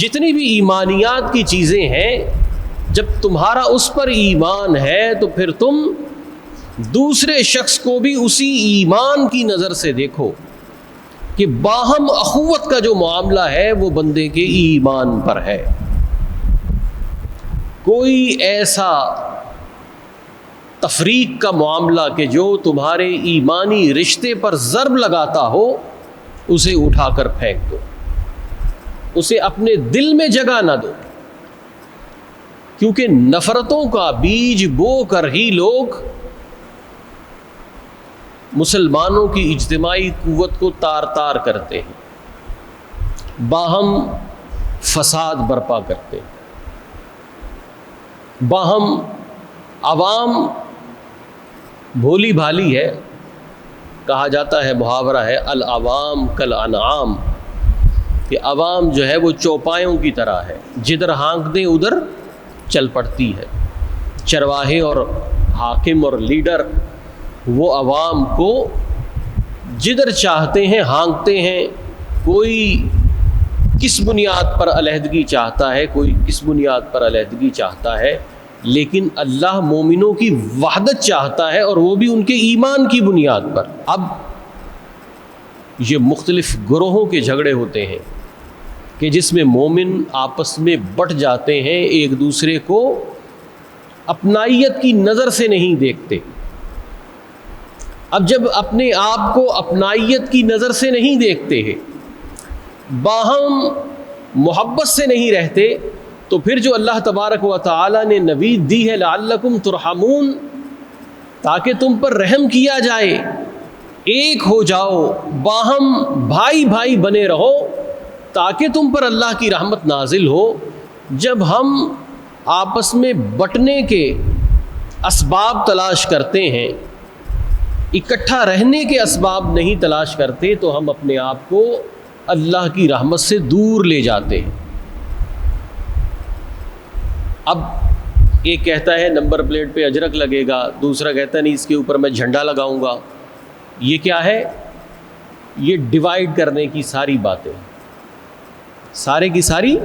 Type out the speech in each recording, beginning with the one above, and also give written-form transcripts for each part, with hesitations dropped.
جتنی بھی ایمانیات کی چیزیں ہیں، جب تمہارا اس پر ایمان ہے تو پھر تم دوسرے شخص کو بھی اسی ایمان کی نظر سے دیکھو کہ باہم اخوت کا جو معاملہ ہے وہ بندے کے ایمان پر ہے۔ کوئی ایسا تفریق کا معاملہ کہ جو تمہارے ایمانی رشتے پر ضرب لگاتا ہو، اسے اٹھا کر پھینک دو، اسے اپنے دل میں جگہ نہ دو، کیونکہ نفرتوں کا بیج بو کر ہی لوگ مسلمانوں کی اجتماعی قوت کو تار تار کرتے ہیں، باہم فساد برپا کرتے ہیں، باہم عوام بھولی بھالی ہے۔ کہا جاتا ہے، محاورہ ہے، العوام کالانعام، کہ عوام جو ہے وہ چوپایوں کی طرح ہے، جدھر ہانک دیں ادھر چل پڑتی ہے۔ چرواہے اور حاکم اور لیڈر وہ عوام کو جدھر چاہتے ہیں ہانکتے ہیں، کوئی کس بنیاد پر علیحدگی چاہتا ہے، کوئی کس بنیاد پر علیحدگی چاہتا ہے، لیکن اللہ مومنوں کی وحدت چاہتا ہے، اور وہ بھی ان کے ایمان کی بنیاد پر۔ اب یہ مختلف گروہوں کے جھگڑے ہوتے ہیں کہ جس میں مومن آپس میں بٹ جاتے ہیں، ایک دوسرے کو اپنائیت کی نظر سے نہیں دیکھتے۔ اب جب اپنے آپ کو اپنائیت کی نظر سے نہیں دیکھتے ہیں، باہم محبت سے نہیں رہتے، تو پھر جو اللہ تبارک و تعالی نے نوید دی ہے، لعلکم ترحمون، تاکہ تم پر رحم کیا جائے، ایک ہو جاؤ، باہم بھائی بھائی بنے رہو، تاکہ تم پر اللہ کی رحمت نازل ہو۔ جب ہم آپس میں بٹنے کے اسباب تلاش کرتے ہیں، اکٹھا رہنے کے اسباب نہیں تلاش کرتے، تو ہم اپنے آپ کو اللہ کی رحمت سے دور لے جاتے ہیں۔ اب ایک کہتا ہے نمبر پلیٹ پہ اجرک لگے گا، دوسرا کہتا ہے نہیں، اس کے اوپر میں جھنڈا لگاؤں گا۔ یہ کیا ہے؟ یہ ڈیوائیڈ کرنے کی ساری باتیں، سارے کی ساری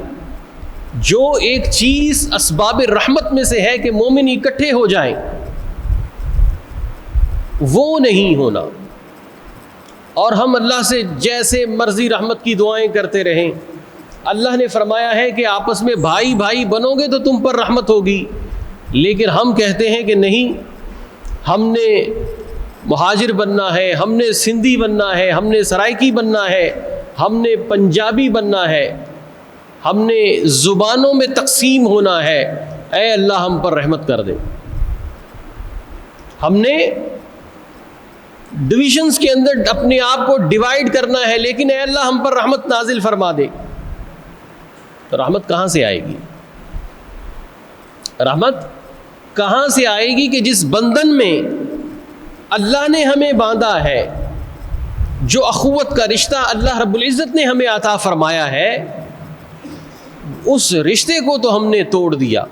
جو ایک چیز اسباب رحمت میں سے ہے کہ مومن اکٹھے ہو جائیں، وہ نہیں ہونا، اور ہم اللہ سے جیسے مرضی رحمت کی دعائیں کرتے رہیں۔ اللہ نے فرمایا ہے کہ آپس میں بھائی بھائی بنو گے تو تم پر رحمت ہوگی، لیکن ہم کہتے ہیں کہ نہیں، ہم نے مہاجر بننا ہے، ہم نے سندھی بننا ہے، ہم نے سرائکی بننا ہے، ہم نے پنجابی بننا ہے، ہم نے زبانوں میں تقسیم ہونا ہے۔ اے اللہ ہم پر رحمت کر دے۔ ہم نے ڈویژنز کے اندر اپنے آپ کو ڈیوائیڈ کرنا ہے، لیکن اے اللہ ہم پر رحمت نازل فرما دے۔ تو رحمت کہاں سے آئے گی؟ رحمت کہاں سے آئے گی کہ جس بندھن میں اللہ نے ہمیں باندھا ہے، جو اخوت کا رشتہ اللہ رب العزت نے ہمیں عطا فرمایا ہے، اس رشتے کو تو ہم نے توڑ دیا۔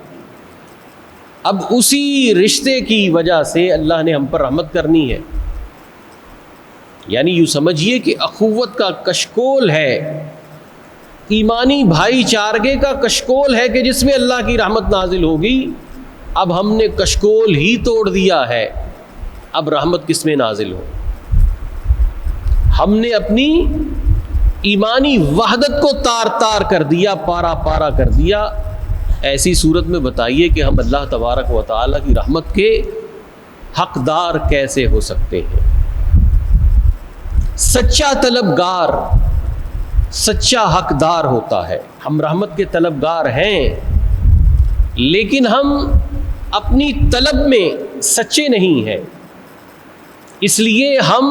اب اسی رشتے کی وجہ سے اللہ نے ہم پر رحمت کرنی ہے۔ یعنی یوں سمجھیے کہ اخوت کا کشکول ہے، ایمانی بھائی چارگے کا کشکول ہے کہ جس میں اللہ کی رحمت نازل ہوگی۔ اب ہم نے کشکول ہی توڑ دیا ہے، اب رحمت کس میں نازل ہو؟ ہم نے اپنی ایمانی وحدت کو تار تار کر دیا، پارا پارا کر دیا۔ ایسی صورت میں بتائیے کہ ہم اللہ تبارک و تعالیٰ کی رحمت کے حقدار کیسے ہو سکتے ہیں؟ سچا طلبگار سچا حقدار ہوتا ہے۔ ہم رحمت کے طلبگار ہیں، لیکن ہم اپنی طلب میں سچے نہیں ہیں، اس لیے ہم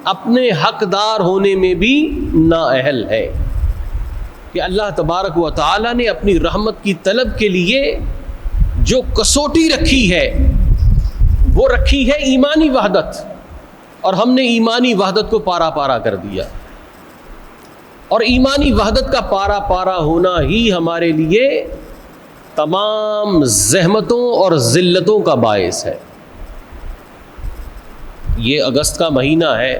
اپنے حقدار ہونے میں بھی نااہل ہے کہ اللہ تبارک و تعالیٰ نے اپنی رحمت کی طلب کے لیے جو کسوٹی رکھی ہے، وہ رکھی ہے ایمانی وحدت، اور ہم نے ایمانی وحدت کو پارا پارا کر دیا، اور ایمانی وحدت کا پارا پارا ہونا ہی ہمارے لیے تمام زحمتوں اور ذلتوں کا باعث ہے۔ یہ اگست کا مہینہ ہے،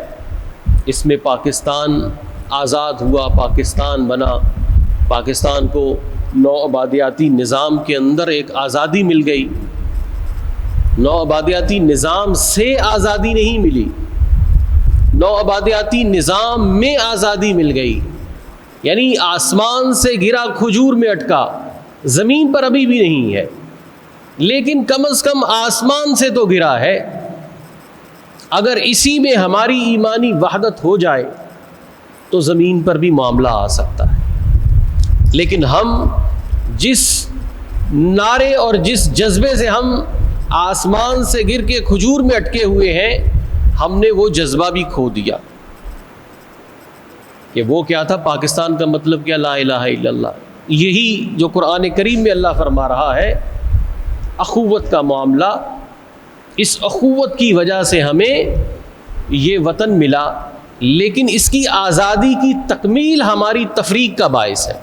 اس میں پاکستان آزاد ہوا، پاکستان بنا، پاکستان کو نو آبادیاتی نظام کے اندر ایک آزادی مل گئی. نو آبادیاتی نظام سے آزادی نہیں ملی، نو آبادیاتی نظام میں آزادی مل گئی. یعنی آسمان سے گرا کھجور میں اٹکا، زمین پر ابھی بھی نہیں ہے، لیکن کم از کم آسمان سے تو گرا ہے. اگر اسی میں ہماری ایمانی وحدت ہو جائے تو زمین پر بھی معاملہ آ سکتا ہے. لیکن ہم جس نعرے اور جس جذبے سے ہم آسمان سے گر کے کھجور میں اٹکے ہوئے ہیں، ہم نے وہ جذبہ بھی کھو دیا. کہ وہ کیا تھا؟ پاکستان کا مطلب کیا؟ لا الہ الا اللہ. یہی جو قرآن کریم میں اللہ فرما رہا ہے اخوت کا معاملہ، اس اخوت کی وجہ سے ہمیں یہ وطن ملا، لیکن اس کی آزادی کی تکمیل ہماری تفریق کا باعث ہے.